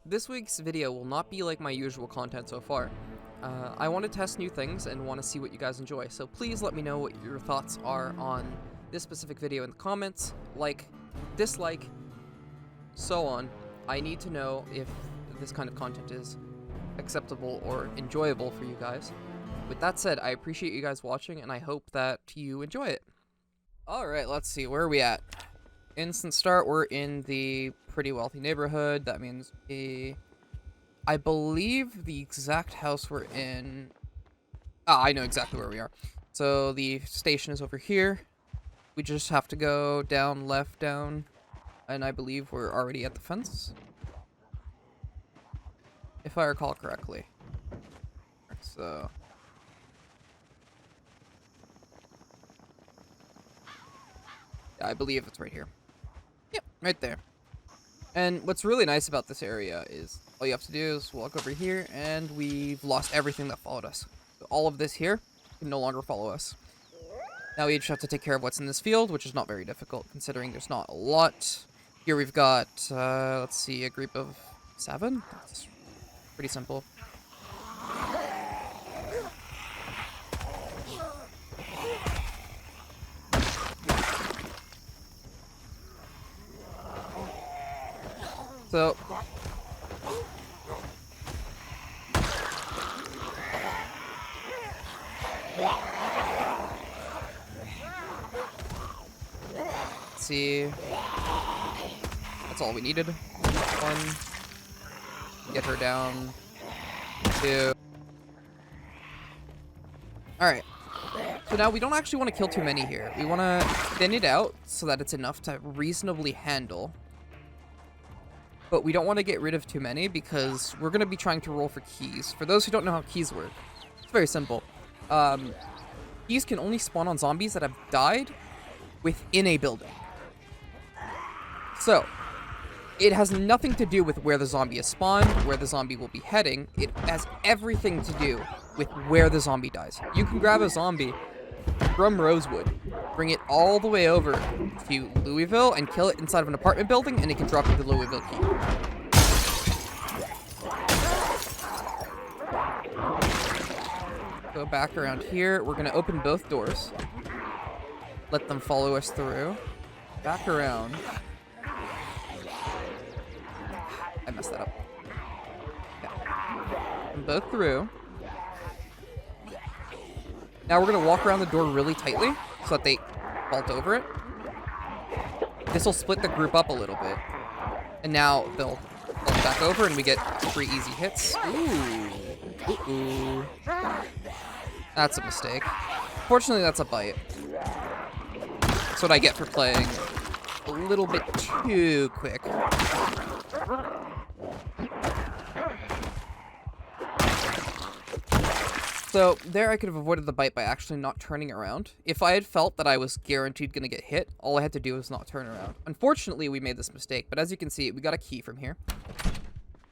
this week's video will not be like my usual content so far. I want to test new things and want to see what you guys enjoy, so please let me know what your thoughts are on this specific video in the comments, like, dislike, so on. I need to know if this kind of content is acceptable or enjoyable for you guys. With that said, I appreciate you guys watching, and I hope that you enjoy it. Alright, let's see, where are we at? Instant start, we're in the pretty wealthy neighborhood. That means I believe the exact house we're in... I know exactly where we are. So the station is over here. We just have to go down, left, down, and I believe we're already at the fence. If I recall correctly. So... yeah, I believe it's right here. Yep, right there. And what's really nice about this area is all you have to do is walk over here, and we've lost everything that followed us. So all of this here can no longer follow us. Now we just have to take care of what's in this field, which is not very difficult, considering there's not a lot. Here we've got, let's see, a group of 7? That's pretty simple. So, let's see, that's all we needed. 1, get her down, 2. Alright, so now we don't actually want to kill too many here. We want to thin it out so that it's enough to reasonably handle. But we don't want to get rid of too many because we're going to be trying to roll for keys. For those who don't know how keys work, it's very simple. Keys can only spawn on zombies that have died within a building. So, it has nothing to do with where the zombie is spawned, where the zombie will be heading. It has everything to do with where the zombie dies. You can grab a zombie from Rosewood, bring it all the way over to Louisville, and kill it inside of an apartment building, and it can drop you the Louisville key. Go back around here. We're going to open both doors. Let them follow us through. Back around. I messed that up. Yeah. And both through. Now we're going to walk around the door really tightly so that they vault over it. This will split the group up a little bit. And now they'll vault back over and we get 3 easy hits. Ooh. Ooh. That's a mistake. Fortunately, that's a bite. That's what I get for playing a little bit too quick. So, there I could have avoided the bite by actually not turning around. If I had felt that I was guaranteed going to get hit, all I had to do was not turn around. Unfortunately, we made this mistake, but as you can see, we got a key from here.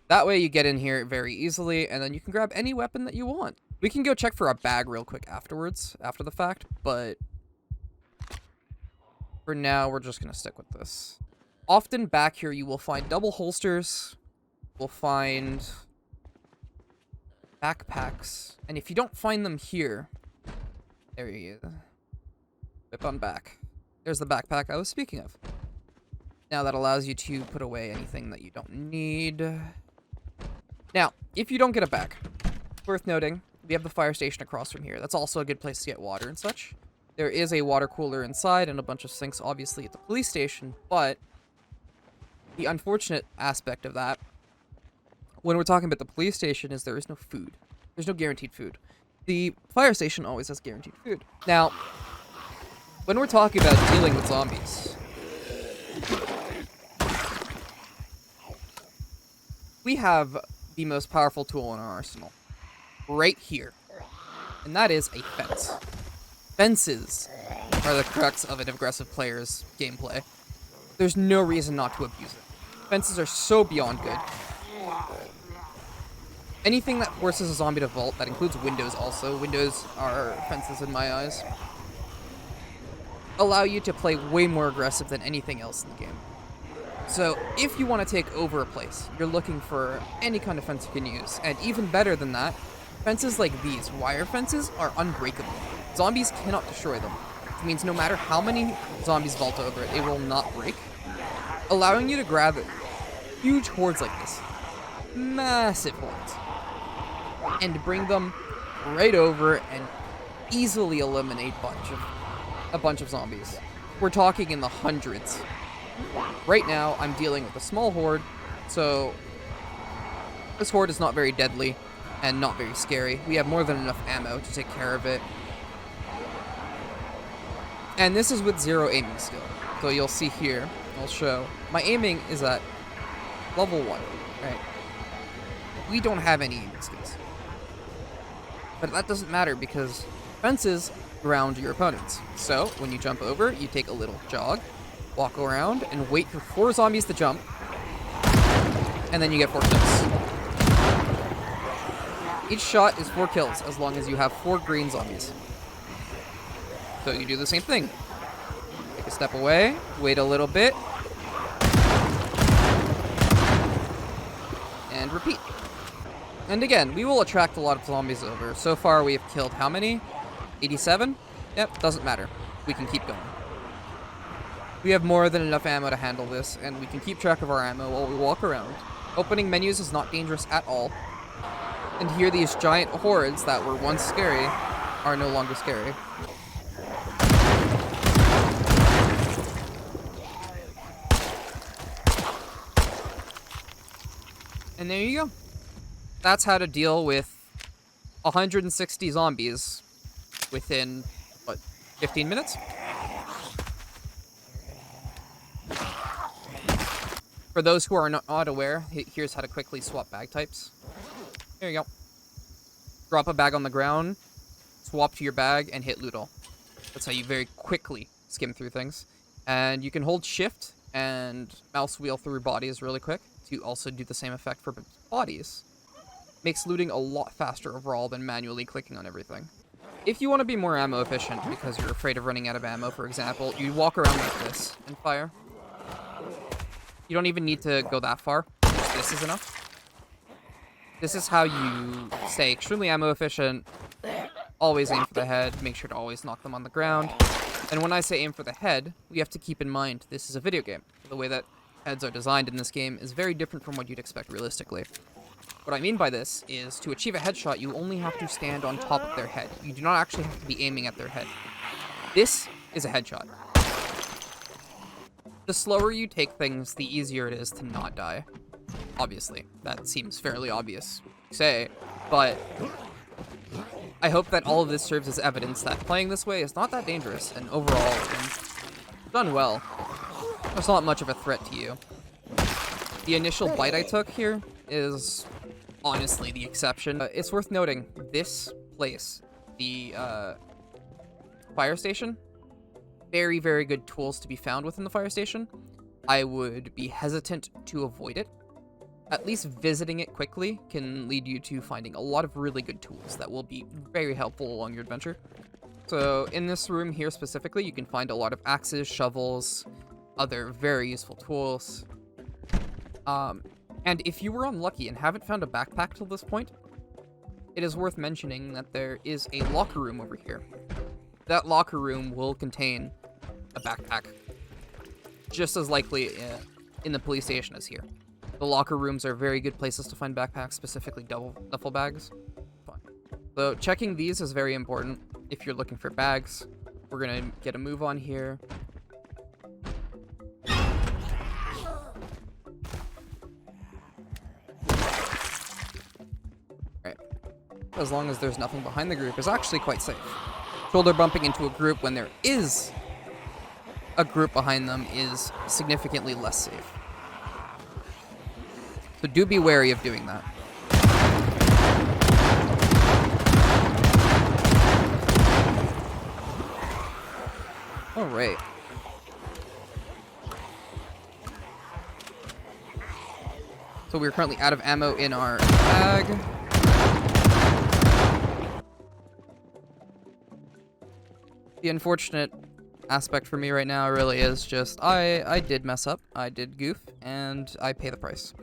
That way you get in here very easily, and then you can grab any weapon that you want. We can go check for a bag real quick afterwards, after the fact, but for now, we're just going to stick with this. Often back here, you will find double holsters. We'll find backpacks, and if you don't find them here, there you go. Whip on back. There's the backpack I was speaking of. Now that allows you to put away anything that you don't need. Now, if you don't get a bag, worth noting, we have the fire station across from here. That's also a good place to get water and such. There is a water cooler inside and a bunch of sinks, obviously, at the police station, but the unfortunate aspect of that, when we're talking about the police station, is there is no food. There's no guaranteed food. The fire station always has guaranteed food. Now, when we're talking about dealing with zombies, we have the most powerful tool in our arsenal. Right here. And that is a fence. Fences are the crux of an aggressive player's gameplay. There's no reason not to abuse it. Fences are so beyond good. Anything that forces a zombie to vault, that includes windows also. Windows are fences in my eyes. Allow you to play way more aggressive than anything else in the game. So if you want to take over a place, you're looking for any kind of fence you can use. And even better than that, fences like these, wire fences, are unbreakable. Zombies cannot destroy them. It means no matter how many zombies vault over it, it will not break, allowing you to grab huge hordes like this, massive hordes, and bring them right over and easily eliminate a bunch of zombies. We're talking in the hundreds. Right now, I'm dealing with a small horde, so this horde is not very deadly and not very scary. We have more than enough ammo to take care of it. And this is with 0 aiming skill. So you'll see here, I'll show, my aiming is at level 1, right? We don't have any aiming skills. But that doesn't matter because fences ground your opponents. So when you jump over, you take a little jog, walk around, and wait for 4 zombies to jump, and then you get 4 kills. Each shot is 4 kills as long as you have 4 green zombies. So you do the same thing. Take a step away, wait a little bit, and repeat. And again, we will attract a lot of zombies over. So far we have killed how many? 87? Yep, doesn't matter. We can keep going. We have more than enough ammo to handle this, and we can keep track of our ammo while we walk around. Opening menus is not dangerous at all. And here these giant hordes that were once scary are no longer scary. And there you go. That's how to deal with 160 zombies within, what, 15 minutes? For those who are not aware, here's how to quickly swap bag types. Here you go. Drop a bag on the ground, swap to your bag, and hit loot all. That's how you very quickly skim through things. And you can hold shift and mouse wheel through bodies really quick to also do the same effect for bodies. Makes looting a lot faster overall than manually clicking on everything. If you want to be more ammo efficient because you're afraid of running out of ammo, for example, you walk around like this and fire. You don't even need to go that far. This is enough. This is how you stay extremely ammo efficient. Always aim for the head. Make sure to always knock them on the ground. And when I say aim for the head, we have to keep in mind this is a video game. The way that heads are designed in this game is very different from what you'd expect realistically. What I mean by this is to achieve a headshot, you only have to stand on top of their head. You do not actually have to be aiming at their head. This is a headshot. The slower you take things, the easier it is to not die. Obviously, that seems fairly obvious to say, but I hope that all of this serves as evidence that playing this way is not that dangerous, and overall, done well. There's not much of a threat to you. The initial bite I took here is honestly the exception. It's worth noting, this place, the fire station, very, very good tools to be found within the fire station. I would be hesitant to avoid it. At least visiting it quickly can lead you to finding a lot of really good tools that will be very helpful along your adventure. So in this room here specifically, you can find a lot of axes, shovels, other very useful tools. And if you were unlucky and haven't found a backpack till this point, it is worth mentioning that there is a locker room over here. That locker room will contain a backpack, just as likely in the police station as here. The locker rooms are very good places to find backpacks, specifically duffel bags. Fine. So checking these is very important if you're looking for bags. We're gonna get a move on here. Right. As long as there's nothing behind the group is actually quite safe. Shoulder bumping into a group when there is a group behind them is significantly less safe. So do be wary of doing that. All right. So we're currently out of ammo in our bag. The unfortunate aspect for me right now really is just I did mess up, I did goof, and I pay the price.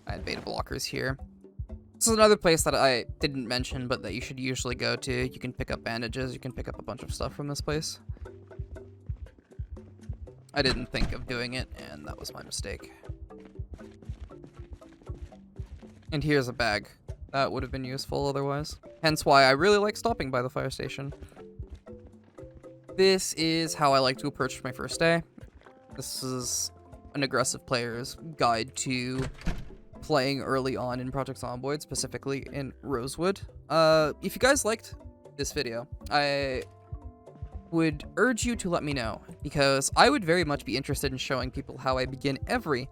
I had beta blockers here. This is another place that I didn't mention, but that you should usually go to. You can pick up bandages, you can pick up a bunch of stuff from this place. I didn't think of doing it, and that was my mistake. And here's a bag. That would have been useful otherwise. Hence why I really like stopping by the fire station. This is how I like to approach my first day. This is an aggressive player's guide to playing early on in Project Zomboid, specifically in Rosewood. If you guys liked this video, I would urge you to let me know, because I would very much be interested in showing people how I begin every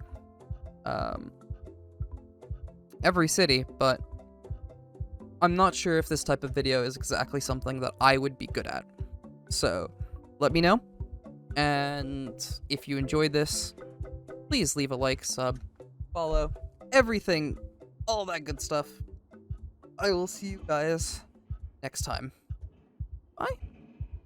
city, but I'm not sure if this type of video is exactly something that I would be good at. So let me know, and if you enjoyed this, please leave a like, sub, follow, everything, all that good stuff. I will see you guys next time. Bye.